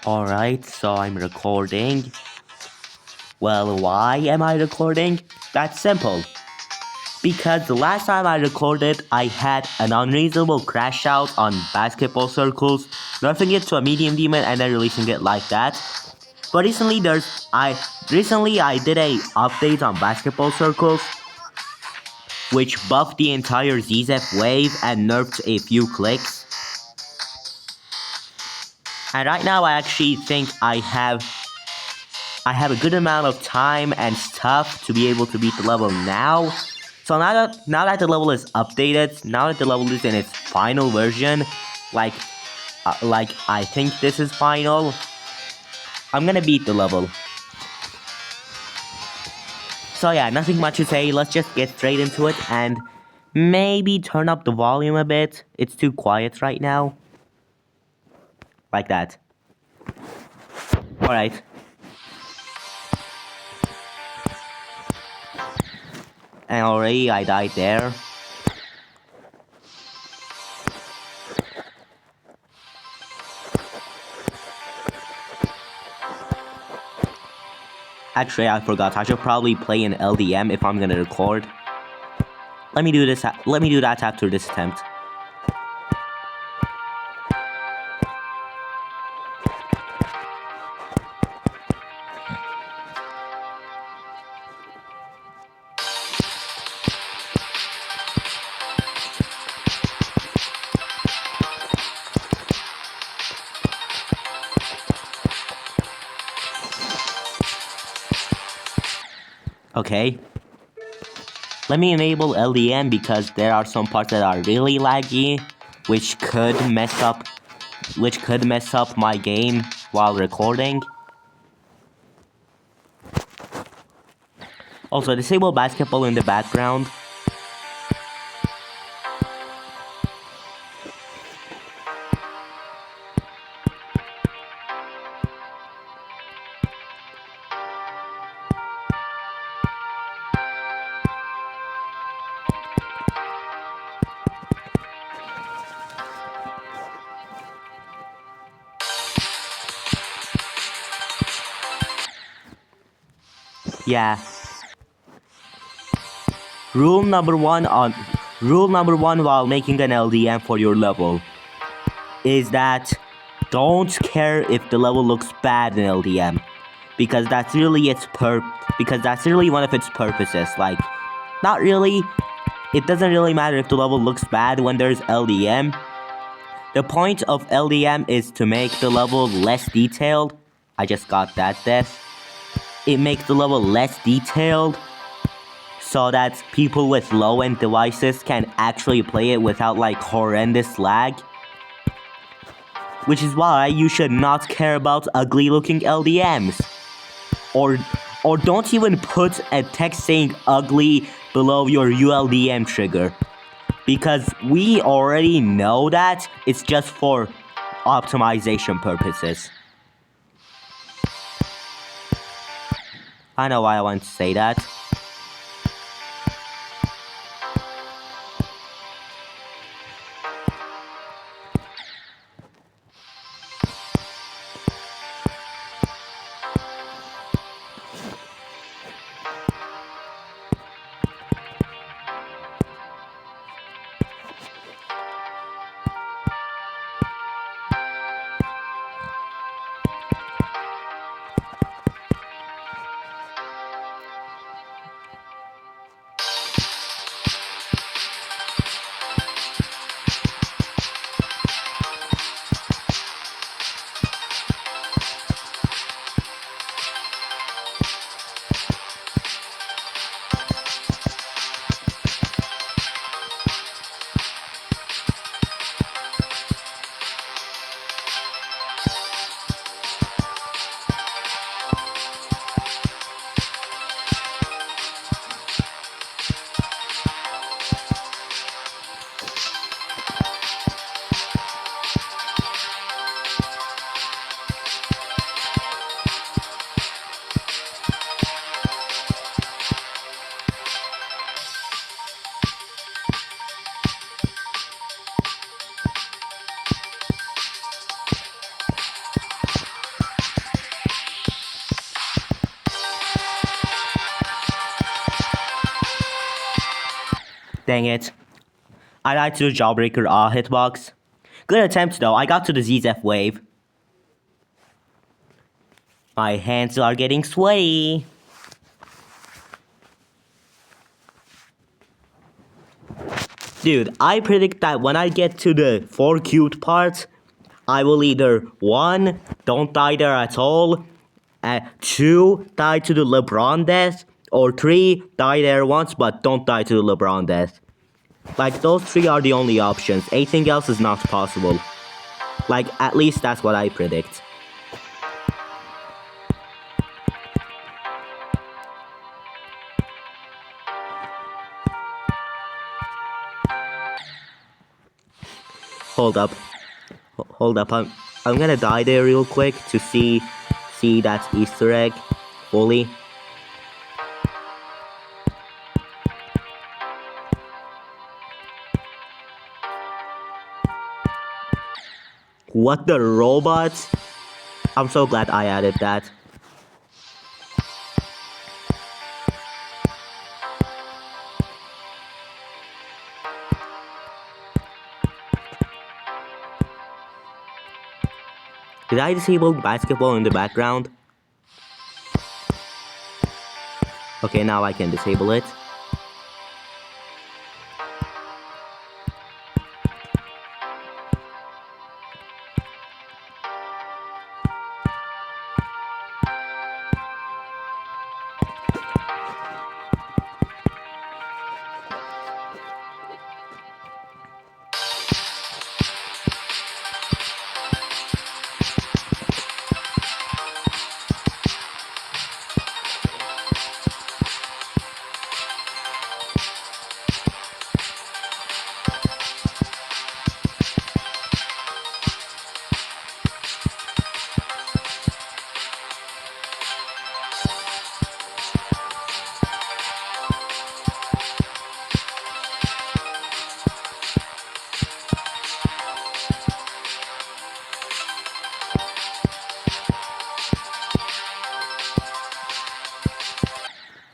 Alright, so I'm recording. Well, why am I recording? That's simple. Because the last time I recorded, I had an unreasonable crash out on basketball circles, nerfing it to a medium demon and then releasing it like that. But recently I did a update on basketball circles, which buffed the entire ZZF wave and nerfed a few clicks. And right now I actually think I have a good amount of time and stuff to be able to beat the level now. So now that the level is updated, now that the level is in its final version, like I think this is final, I'm gonna beat the level. So yeah, nothing much to say, let's just get straight into it and maybe turn up the volume a bit. It's too quiet right now. Like that. Alright. And already I died there. Actually, I forgot. I should probably play an LDM if I'm gonna record. Let me do that after this attempt. Okay. Let me enable LDM because there are some parts that are really laggy, which could mess up my game while recording. Also, disable basketball in the background. Yeah. Rule number one while making an LDM for your level is that don't care if the level looks bad in LDM, because that's really one of its purposes. Like, not really. It doesn't really matter if the level looks bad when there's LDM. The point of LDM is to make the level less detailed. I just got that death. It makes the level less detailed so that people with low-end devices can actually play it without like horrendous lag. Which is why you should not care about ugly looking LDMs. Or don't even put a text saying ugly below your ULDM trigger. Because we already know that it's just for optimization purposes. I know why I want to say that. Dang it. I died to the Jawbreaker hitbox. Good attempt though, I got to the ZZF wave. My hands are getting sweaty. Dude, I predict that when I get to the 4 cute parts, I will either 1, don't die there at all, 2, die to the LeBron death, or 3, die there once but don't die to the LeBron death. Like, those 3 are the only options. Anything else is not possible. Like, at least that's what I predict. Hold up. Hold up. I'm gonna die there real quick to see that Easter egg fully. What the robot? I'm so glad I added that. Did I disable basketball in the background? Okay, now I can disable it.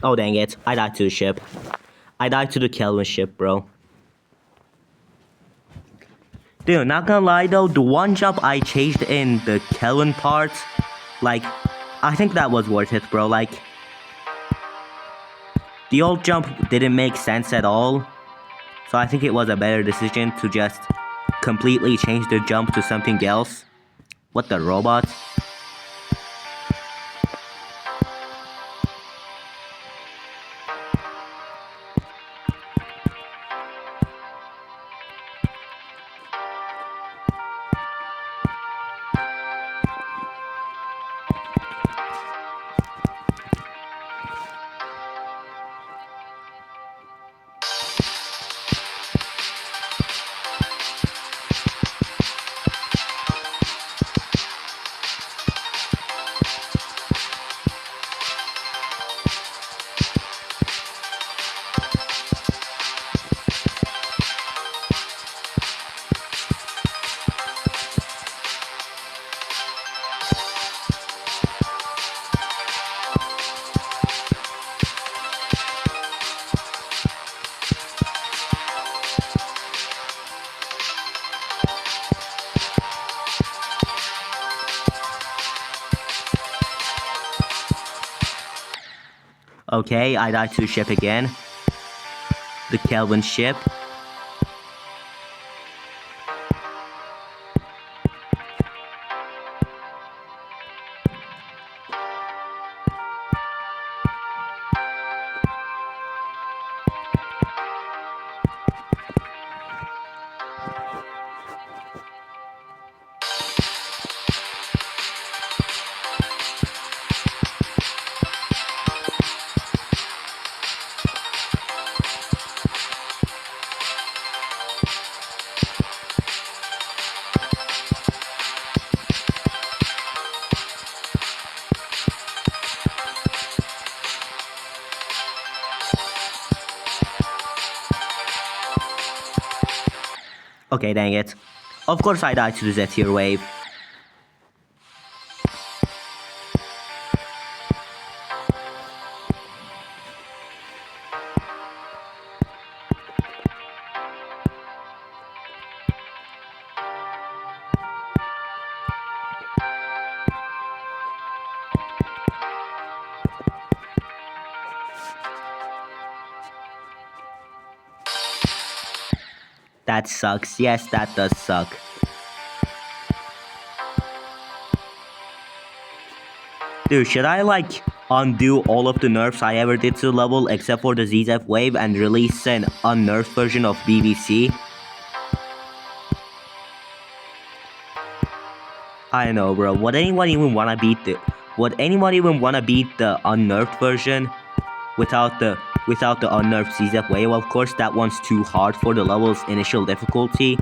Oh dang it, I died to the ship. I died to the Kelvin ship, bro. Dude, not gonna lie though, the one jump I chased in the Kelvin part, like, I think that was worth it, bro. Like, the old jump didn't make sense at all, so I think it was a better decision to just completely change the jump to something else. What the robot? Okay, I died to the ship again. The Kelvin ship. Okay, dang it. Of course I died to the Z-tier wave. That sucks. Yes, that does suck. Dude, should I like undo all of the nerfs I ever did to the level except for the ZZF wave and release an unnerfed version of BBC? I don't know, bro. Would anyone even wanna beat the unnerfed version without the unnerfed ZZF wave? Of course, that one's too hard for the level's initial difficulty.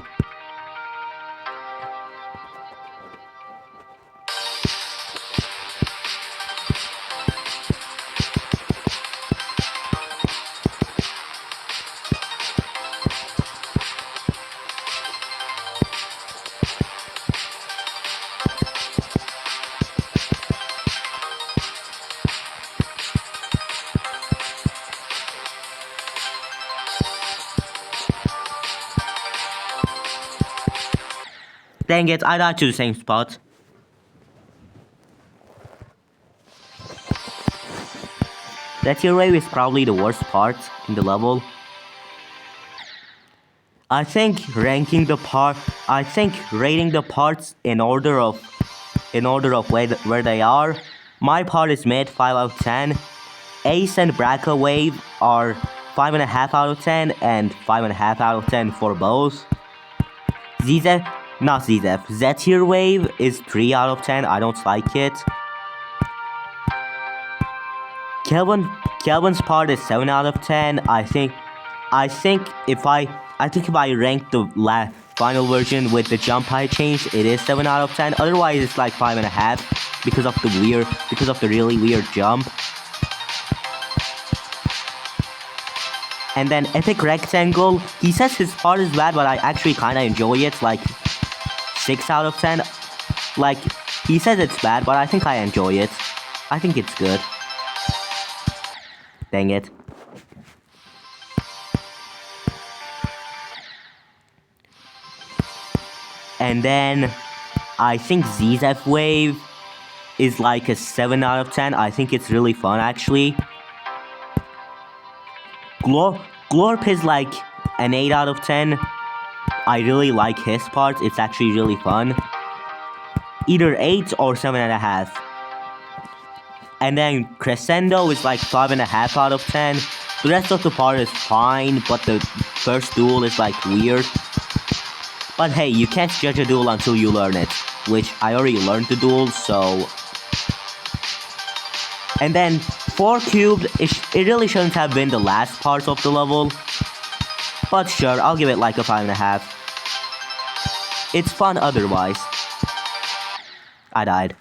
Dang it, I died to the same spot. That tier wave is probably the worst part in the level. I think rating the parts in order of where they are. My part is mid, 5 out of 10. Ace and Braca wave are 5.5 out of 10 and 5.5 out of 10 for both. Z tier wave is 3 out of 10. I don't like it. Kelvin's part is 7 out of 10. I think if I rank the final version with the jump height change, it is 7 out of 10. Otherwise, it's like 5.5 because of the really weird jump. And then Epic Rectangle, he says his part is bad, but I actually kinda enjoy it, like 6 out of 10. Like, he says it's bad, but I think I enjoy it. I think it's good. Dang it. And then, I think ZZF Wave is like a 7 out of 10. I think it's really fun, actually. Glorp is like an 8 out of 10. I really like his parts. It's actually really fun. Either 8 or 7.5. And then Crescendo is like 5.5 out of 10. The rest of the part is fine, but the first duel is like weird. But hey, you can't judge a duel until you learn it, which I already learned the duel, so... And then 4 cubed, it really shouldn't have been the last part of the level. But sure, I'll give it like a 5.5. It's fun otherwise. I died.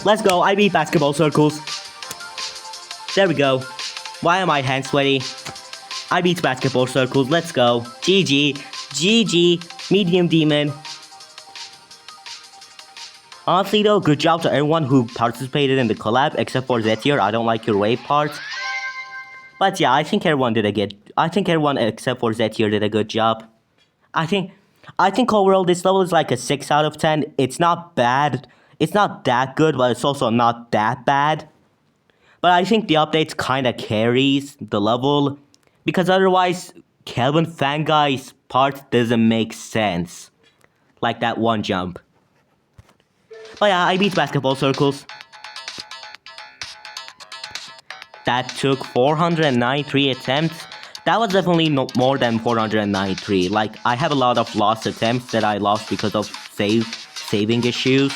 Let's go. I beat basketball circles. There we go. Why are my hands sweaty? I beat basketball circles. Let's go. GG. GG. Medium demon. Honestly though, good job to everyone who participated in the collab, except for Zetier. I don't like your wave part. But yeah, I think everyone except for Zetier did a good job. I think overall this level is like a 6 out of 10. It's not bad. It's not that good, but it's also not that bad. But I think the updates kinda carries the level, because otherwise Kelvin Fangai's part doesn't make sense. Like that one jump. But yeah, I beat basketball circles. That took 493 attempts. That was definitely more than 493. Like, I have a lot of lost attempts that I lost because of saving issues.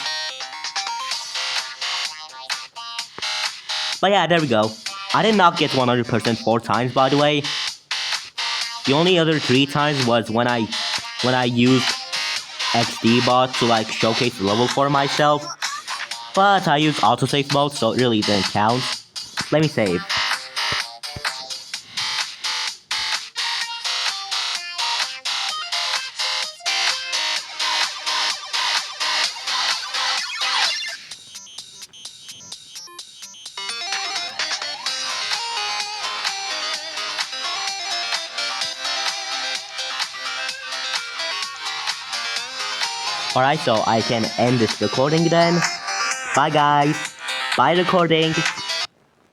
But yeah, there we go. I did not get 100% 4 times, by the way. The only other 3 times was when I used XDbot to like showcase the level for myself. But I used autosave mode, so it really didn't count. Let me save. Alright, so I can end this recording then. Bye guys. Bye recording.